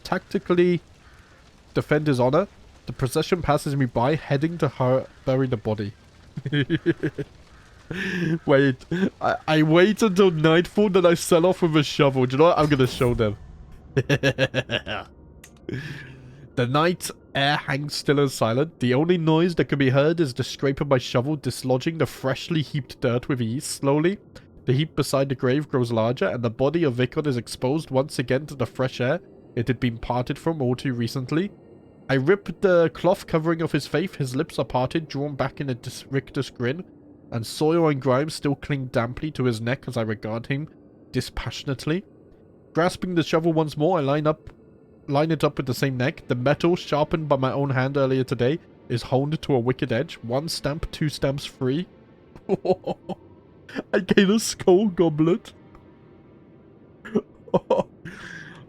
tactically defend his honor. The procession passes me by, heading to bury the body. Wait, I wait until nightfall, then I sell off with a shovel. Do you know what? I'm going to show them. The night air hangs still and silent. The only noise that can be heard is the scrape of my shovel dislodging the freshly heaped dirt with ease. Slowly, the heap beside the grave grows larger, and the body of Vicon is exposed once again to the fresh air it had been parted from all too recently. I rip the cloth covering off his face. His lips are parted, drawn back in a rictus grin. and soil and grime still cling damply to his neck as I regard him dispassionately. Grasping the shovel once more, I line it up with the same neck. The metal, sharpened by my own hand earlier today, is honed to a wicked edge. 1 stamp, 2 stamps free. I gain a skull goblet.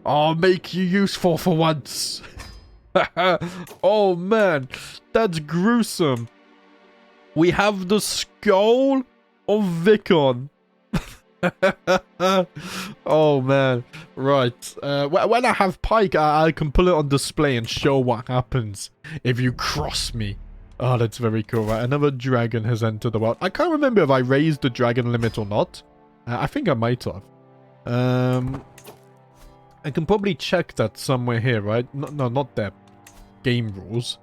I'll make you useful for once. Oh man, that's gruesome. We have the skull of Vicon. Oh man, right. When I have Pike, I can put it on display and show what happens if you cross me. Oh, that's very cool. Right, another dragon has entered the world. I can't remember if I raised the dragon limit or not. I think I might have. I can probably check that somewhere here, right? No, not there. Game rules.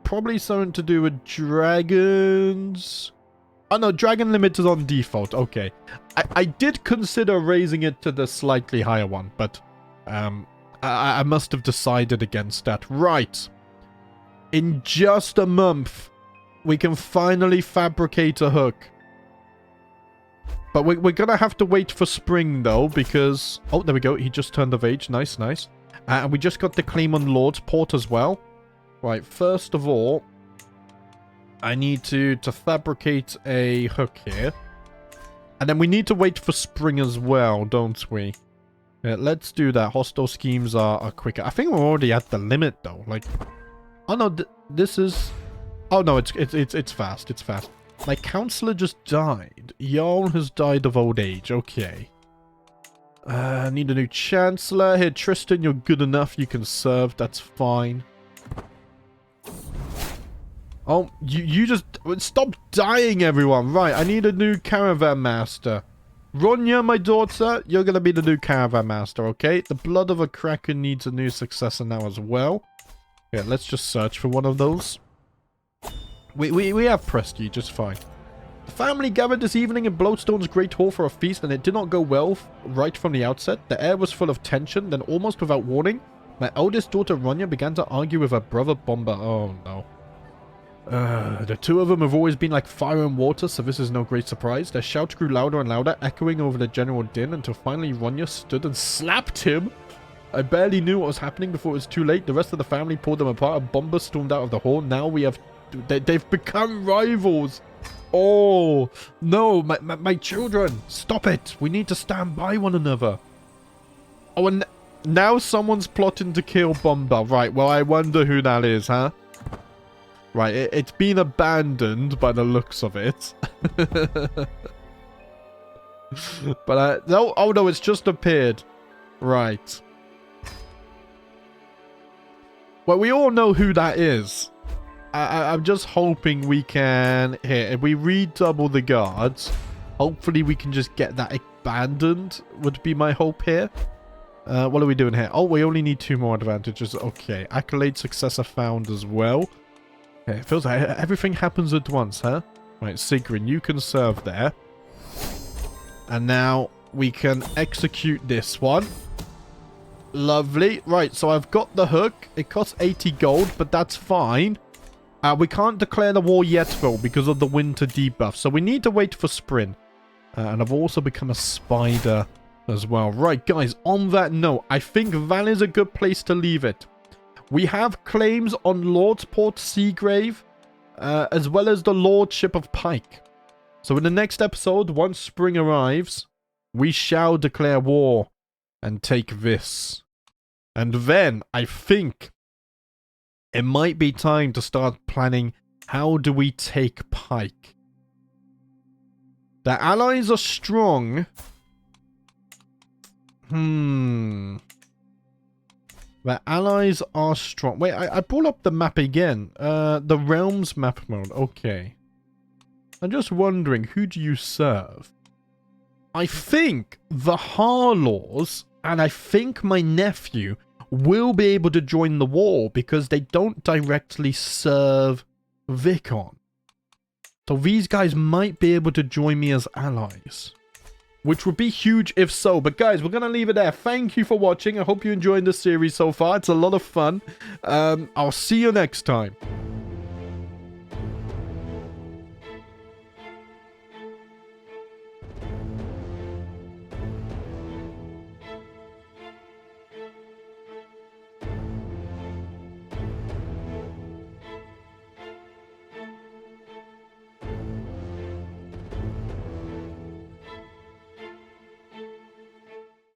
Probably something to do with dragons. Oh no, dragon limit is on default. Okay. I did consider raising it to the slightly higher one, but I must have decided against that. Right. In just a month, we can finally fabricate a hook. But we're gonna have to wait for spring, though, because... Oh, there we go. He just turned of age. Nice, nice. And we just got the claim on Lord's Port as well. Right, first of all, I need to fabricate a hook here. And then we need to wait for spring as well, don't we? Yeah, let's do that. Hostile schemes are quicker. I think we're already at the limit, though. Like... Oh, no, this is... Oh, no, it's fast. It's fast. My counselor just died. Jarl has died of old age. Okay. Need a new chancellor. Here, Tristan, you're good enough. You can serve. That's fine. Oh, you just... Stop dying, everyone. Right, I need a new caravan master. Ronya, my daughter, you're going to be the new caravan master, okay? The blood of a kraken needs a new successor now as well. Yeah, let's just search for one of those. We have prestige, just fine. The family gathered this evening in Bloodstone's great hall for a feast, and it did not go well right from the outset. The air was full of tension, then almost without warning, my eldest daughter Ronya began to argue with her brother Bomba. Oh no. The two of them have always been like fire and water, so this is no great surprise. Their shouts grew louder and louder, echoing over the general din, until finally Ronya stood and slapped him. I barely knew what was happening before it was too late. The rest of the family pulled them apart, and Bomba stormed out of the hall. Now we have... They've become rivals. Oh, no, my children. Stop it. We need to stand by one another. Oh, and now someone's plotting to kill Bomba. Right, well, I wonder who that is, huh? Right, it's been abandoned by the looks of it. But, no, oh no, it's just appeared. Right. Well, we all know who that is. I'm just hoping we can... Here, if we redouble the guards, hopefully we can just get that abandoned, would be my hope here. What are we doing here? Oh, we only need 2 more advantages. Okay, accolade successor found as well. Okay, it feels like everything happens at once, huh? Right, Sigrun, you can serve there. And now we can execute this one. Lovely. Right, so I've got the hook. It costs 80 gold, but that's fine. We can't declare the war yet, though, because of the winter debuff. So we need to wait for spring. And I've also become a spider as well. Right, guys, on that note, I think that is a good place to leave it. We have claims on Lord's Port Seagrave, as well as the Lordship of Pike. So in the next episode, once spring arrives, we shall declare war and take this. And then, I think, it might be time to start planning how do we take Pike. The allies are strong. The allies are strong. Wait, I pulled up the map again. The Realms map mode. Okay. I'm just wondering, who do you serve? I think the Harlaws and I think my nephew will be able to join the war because they don't directly serve Vicon. So these guys might be able to join me as allies, which would be huge if so. But guys, we're going to leave it there. Thank you for watching. I hope you enjoyed this series so far. It's a lot of fun. I'll see you next time.